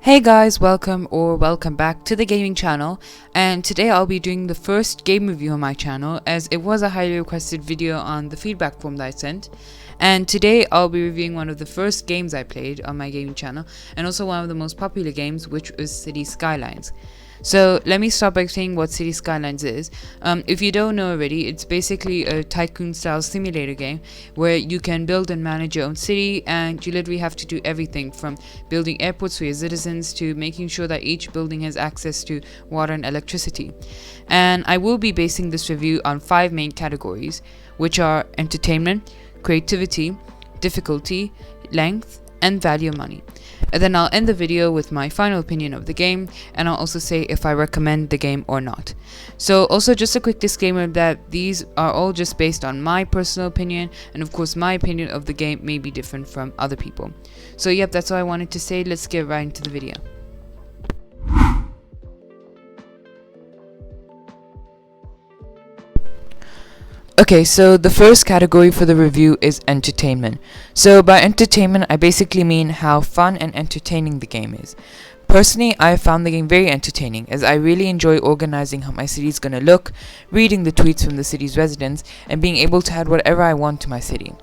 Hey guys, welcome back to the gaming channel, and today I'll be doing the first game review on my channel as it was a highly requested video on the feedback form that I sent. And today I'll be reviewing one of the first games I played on my gaming channel and also one of the most popular games, which was Cities Skylines. So let me start by saying what Cities Skylines is. If you don't know already, it's basically a tycoon style simulator game where you can build and manage your own city, and you literally have to do everything from building airports for your citizens to making sure that each building has access to water and electricity. And I will be basing this review on 5 main categories, which are entertainment, creativity, difficulty, length, and value of money. And then I'll end the video with my final opinion of the game, and I'll also say if I recommend the game or not. So also just a quick disclaimer that these are all just based on my personal opinion, and of course my opinion of the game may be different from other people. So yep, that's all I wanted to say. Let's get right into the video. Okay, so the first category for the review is entertainment. So by entertainment, I basically mean how fun and entertaining the game is. Personally, I found the game very entertaining as I really enjoy organizing how my city is gonna look, reading the tweets from the city's residents, and being able to add whatever I want to my city.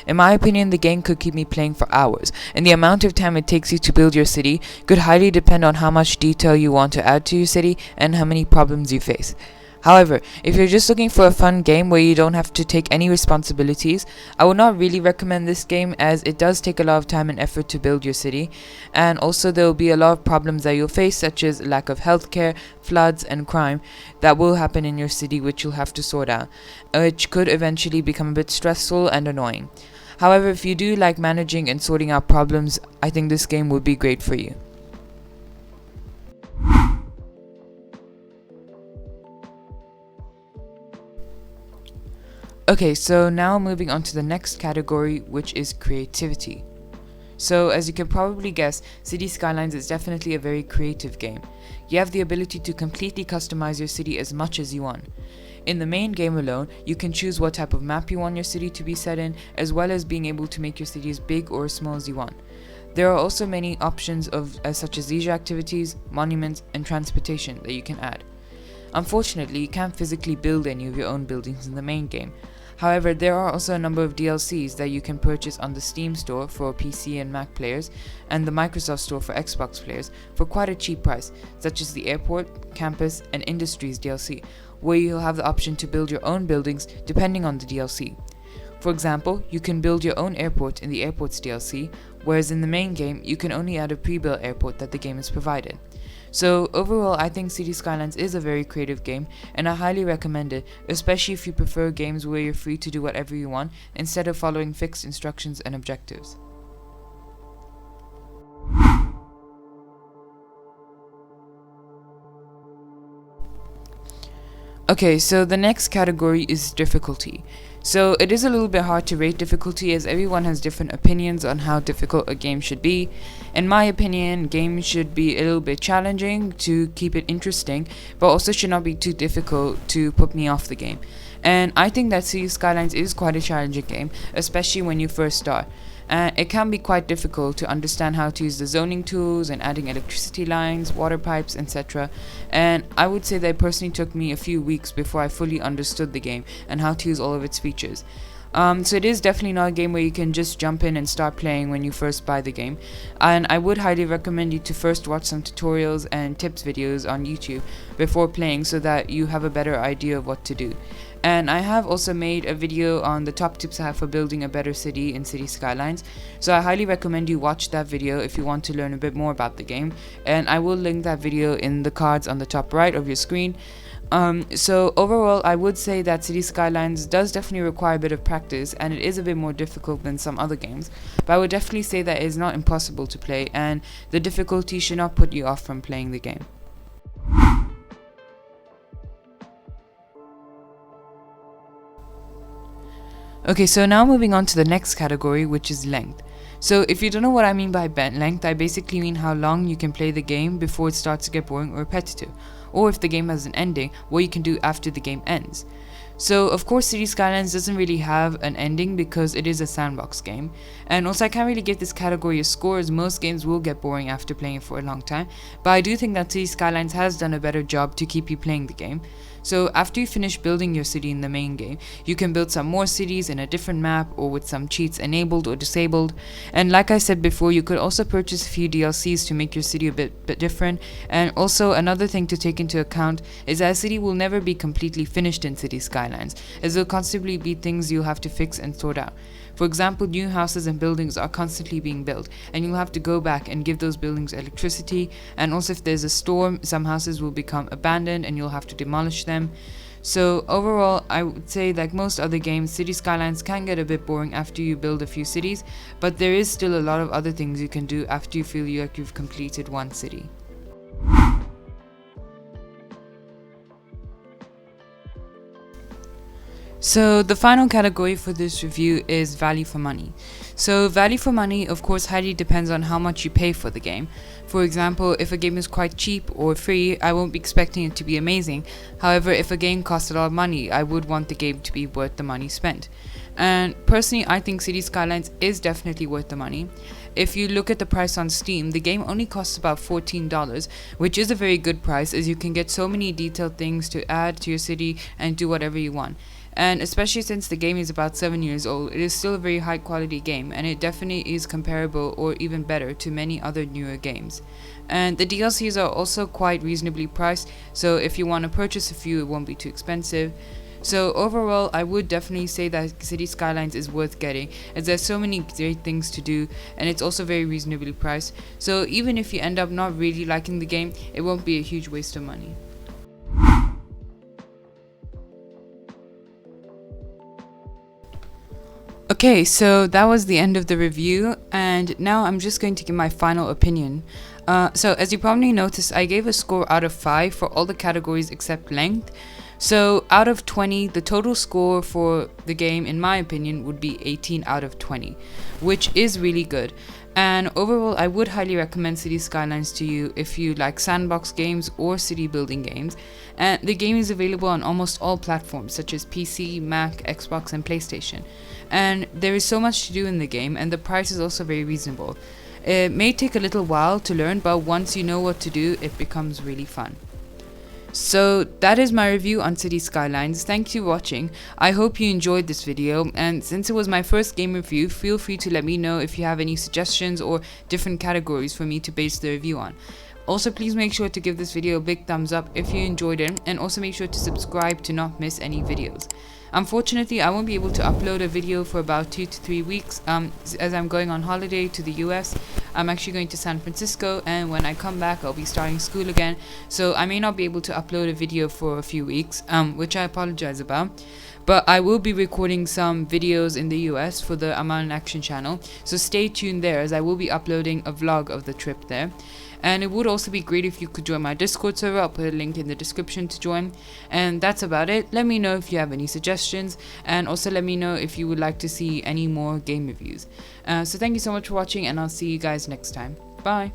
In my opinion, the game could keep me playing for hours, and the amount of time it takes you to build your city could highly depend on how much detail you want to add to your city and how many problems you face. However, if you're just looking for a fun game where you don't have to take any responsibilities, I would not really recommend this game as it does take a lot of time and effort to build your city, and also there will be a lot of problems that you'll face, such as lack of healthcare, floods, and crime that will happen in your city, which you'll have to sort out, which could eventually become a bit stressful and annoying. However, if you do like managing and sorting out problems, I think this game would be great for you. Okay, so now moving on to the next category, which is creativity. So as you can probably guess, Cities Skylines is definitely a very creative game. You have the ability to completely customize your city as much as you want. In the main game alone, you can choose what type of map you want your city to be set in, as well as being able to make your city as big or as small as you want. There are also many options such as leisure activities, monuments, and transportation that you can add. Unfortunately, you can't physically build any of your own buildings in the main game. However, there are also a number of DLCs that you can purchase on the Steam store for PC and Mac players, and the Microsoft store for Xbox players for quite a cheap price, such as the Airport, Campus, and Industries DLC, where you'll have the option to build your own buildings depending on the DLC. For example, you can build your own airport in the Airports DLC, whereas in the main game, you can only add a pre-built airport that the game has provided. So overall, I think Cities Skylines is a very creative game, and I highly recommend it, especially if you prefer games where you're free to do whatever you want instead of following fixed instructions and objectives. Okay, so the next category is difficulty. So it is a little bit hard to rate difficulty as everyone has different opinions on how difficult a game should be. In my opinion, games should be a little bit challenging to keep it interesting, but also should not be too difficult to put me off the game. And I think that Cities Skylines is quite a challenging game, especially when you first start. It can be quite difficult to understand how to use the zoning tools and adding electricity lines, water pipes, etc. And I would say that it personally took me a few weeks before I fully understood the game and how to use all of its features. So it is definitely not a game where you can just jump in and start playing when you first buy the game. And I would highly recommend you to first watch some tutorials and tips videos on YouTube before playing so that you have a better idea of what to do. And I have also made a video on the top tips I have for building a better city in Cities Skylines, so I highly recommend you watch that video if you want to learn a bit more about the game, and I will link that video in the cards on the top right of your screen. So overall, I would say that Cities Skylines does definitely require a bit of practice, and it is a bit more difficult than some other games, but I would definitely say that it is not impossible to play, and the difficulty should not put you off from playing the game. Okay, so now moving on to the next category, which is length. So if you don't know what I mean by length, I basically mean how long you can play the game before it starts to get boring or repetitive, or if the game has an ending, what you can do after the game ends. So of course Cities Skylines doesn't really have an ending because it is a sandbox game, and also I can't really give this category a score as most games will get boring after playing it for a long time, but I do think that Cities Skylines has done a better job to keep you playing the game. So after you finish building your city in the main game, you can build some more cities in a different map or with some cheats enabled or disabled. And like I said before, you could also purchase a few DLCs to make your city a bit different. And also another thing to take into account is that a city will never be completely finished in Cities Skylines, as there will constantly be things you'll have to fix and sort out. For example, new houses and buildings are constantly being built, and you'll have to go back and give those buildings electricity, and also if there's a storm, some houses will become abandoned and you'll have to demolish them. So overall, I would say like most other games, Cities Skylines can get a bit boring after you build a few cities, but there is still a lot of other things you can do after you feel like you've completed one city. So the final category for this review is value for money. So value for money of course highly depends on how much you pay for the game. For example, if a game is quite cheap or free, I won't be expecting it to be amazing. However, if a game costs a lot of money, I would want the game to be worth the money spent. And personally, I think Cities Skylines is definitely worth the money. If you look at the price on Steam, the game only costs about $14, which is a very good price as you can get so many detailed things to add to your city and do whatever you want. And especially since the game is about 7 years old, it is still a very high quality game, and it definitely is comparable or even better to many other newer games. And the DLCs are also quite reasonably priced, so if you want to purchase a few, it won't be too expensive. So overall, I would definitely say that Cities Skylines is worth getting, as there's so many great things to do, and it's also very reasonably priced. So even if you end up not really liking the game, it won't be a huge waste of money. Okay, so that was the end of the review, and now I'm just going to give my final opinion. So as you probably noticed, I gave a score out of 5 for all the categories except length. So out of 20, the total score for the game, in my opinion, would be 18 out of 20, which is really good. And overall, I would highly recommend Cities Skylines to you if you like sandbox games or city building games. And the game is available on almost all platforms such as PC, Mac, Xbox, and PlayStation. And there is so much to do in the game, and the price is also very reasonable. It may take a little while to learn, but once you know what to do, it becomes really fun. So that is my review on Cities Skylines. Thank you for watching. I hope you enjoyed this video, and since it was my first game review, feel free to let me know if you have any suggestions or different categories for me to base the review on. Also, please make sure to give this video a big thumbs up if you enjoyed it, and also make sure to subscribe to not miss any videos. Unfortunately, I won't be able to upload a video for about 2 to 3 weeks as I'm going on holiday to the US. I'm actually going to San Francisco, and when I come back I'll be starting school again, so I may not be able to upload a video for a few weeks, which I apologize about. But I will be recording some videos in the US for the Armaan in Action channel, so stay tuned there as I will be uploading a vlog of the trip there. And it would also be great if you could join my Discord server. I'll put a link in the description to join. And that's about it. Let me know if you have any suggestions, and also let me know if you would like to see any more game reviews. So thank you so much for watching, and I'll see you guys next time. Bye!